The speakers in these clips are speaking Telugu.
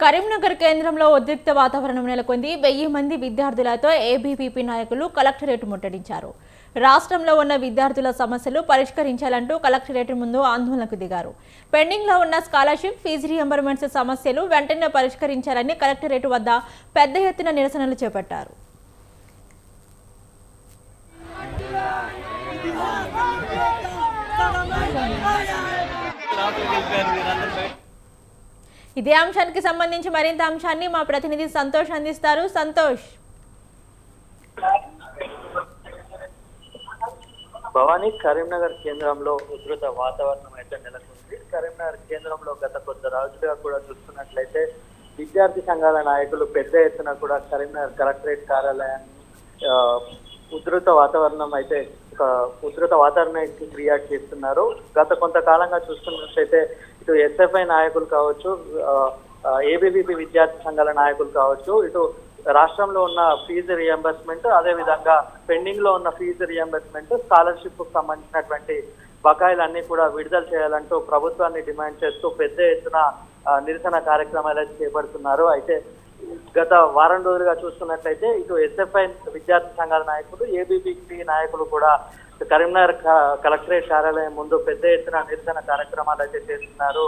కరీంనగర్ కేంద్రంలో ఉద్రిక్త వాతావరణం నెలకొంది. 1000 మంది విద్యార్థులతో ఏబీవీపీ నాయకులు కలెక్టరేట్ ముట్టడించారు. రాష్ట్రంలో ఉన్న విద్యార్థుల సమస్యలు పరిష్కరించాలంటూ కలెక్టరేట్ ముందు ఆందోళనకు దిగారు. పెండింగ్ లో ఉన్న స్కాలర్షిప్, ఫీజు రియంబర్స్మెంట్స్ సమస్యలు వెంటనే పరిష్కరించాలని కలెక్టరేట్ వద్ద పెద్ద ఎత్తున నిరసనలు చేపట్టారు. ఇదే అంశానికి సంబంధించి మరింత అంశాన్ని మా ప్రతినిధి సంతోష్ అందిస్తారు. సంతోష్. భవానీ, కరీంనగర్ కేంద్రంలో ఉధృత వాతావరణం అయితే నెలకొంది. కరీంనగర్ కేంద్రంలో గత కొద్ది రోజులుగా కూడా చూస్తున్నట్లయితే విద్యార్థి సంఘాల నాయకులు పెద్ద ఎత్తున కూడా కరీంనగర్ కలెక్టరేట్ కార్యాలయాన్ని ఉధృత వాతావరణానికి క్రియేట్ చేస్తున్నారు. గత కొంతకాలంగా చూస్తున్నట్లయితే ఇటు ఎస్ఎఫ్ఐ నాయకులు కావచ్చు, ఏబీవీపీ విద్యార్థి సంఘాల నాయకులు కావచ్చు, ఇటు రాష్ట్రంలో ఉన్న ఫీజు రియంబర్స్మెంట్, అదేవిధంగా పెండింగ్ లో ఉన్న ఫీజు రియంబర్స్మెంట్, స్కాలర్షిప్ కు సంబంధించినటువంటి బకాయిలన్నీ కూడా విడుదల చేయాలంటూ ప్రభుత్వాన్ని డిమాండ్ చేస్తూ పెద్ద ఎత్తున నిరసన కార్యక్రమాలు చేపడుతున్నారు. అయితే గత వారం రోజులుగా చూస్తున్నట్లయితే ఇటు ఎస్ఎఫ్ఐ విద్యార్థి సంఘాల నాయకులు, ఏబీవీపీ నాయకులు కూడా కరీంనగర్ కలెక్టరేట్ కార్యాలయం ముందు పెద్ద ఎత్తున నిరసన కార్యక్రమాలు అయితే చేస్తున్నారు.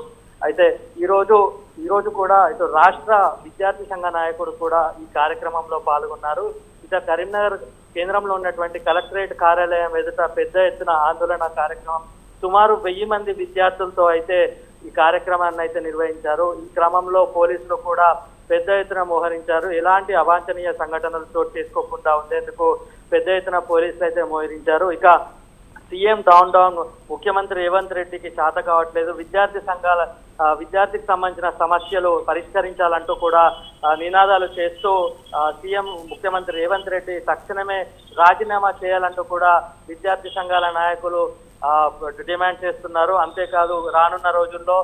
అయితే ఈ రోజు కూడా ఇటు రాష్ట్ర విద్యార్థి సంఘ నాయకుడు కూడా ఈ కార్యక్రమంలో పాల్గొన్నారు. ఇక కరీంనగర్ కేంద్రంలో ఉన్నటువంటి కలెక్టరేట్ కార్యాలయం ఎదుట పెద్ద ఎత్తున ఆందోళన కార్యక్రమం, సుమారు 1000 మంది విద్యార్థులతో అయితే ఈ కార్యక్రమాన్ని అయితే నిర్వహించారు. ఈ క్రమంలో పోలీసులు కూడా పెద్ద ఎత్తున మోహరించారు. ఎలాంటి అవాంఛనీయ సంఘటనలు చోటు చేసుకోకుండా ఉండేందుకు పెద్ద ఎత్తున పోలీసులు అయితే మోహరించారు. ఇక సీఎం డౌన్ ముఖ్యమంత్రి రేవంత్ రెడ్డికి చేత కావట్లేదు, విద్యార్థికి సంబంధించిన సమస్యలు పరిష్కరించాలంటూ కూడా నినాదాలు చేస్తూ సీఎం ముఖ్యమంత్రి రేవంత్ రెడ్డి తక్షణమే రాజీనామా చేయాలంటూ కూడా విద్యార్థి సంఘాల నాయకులు డిమాండ్ చేస్తున్నారు. అంతేకాదు రానున్న రోజుల్లో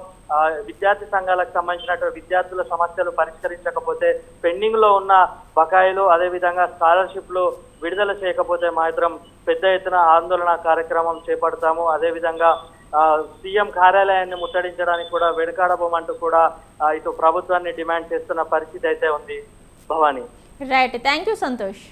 విద్యార్థి సంఘాలకు సంబంధించినటువంటి విద్యార్థుల సమస్యలు పరిష్కరించకపోతే, పెండింగ్ లో ఉన్న బకాయిలు అదేవిధంగా స్కాలర్షిప్లు విడుదల చేయకపోతే మాత్రం పెద్ద ఎత్తున ఆందోళన కార్యక్రమం చేపడతాము. అదేవిధంగా సీఎం కార్యాలయాన్ని ముట్టడించడానికి కూడా వెనుకాడబోమంటూ కూడా ఇటు ప్రభుత్వాన్ని డిమాండ్ చేస్తున్న పరిస్థితి అయితే ఉంది. Bhavani. Right, thank you Santosh.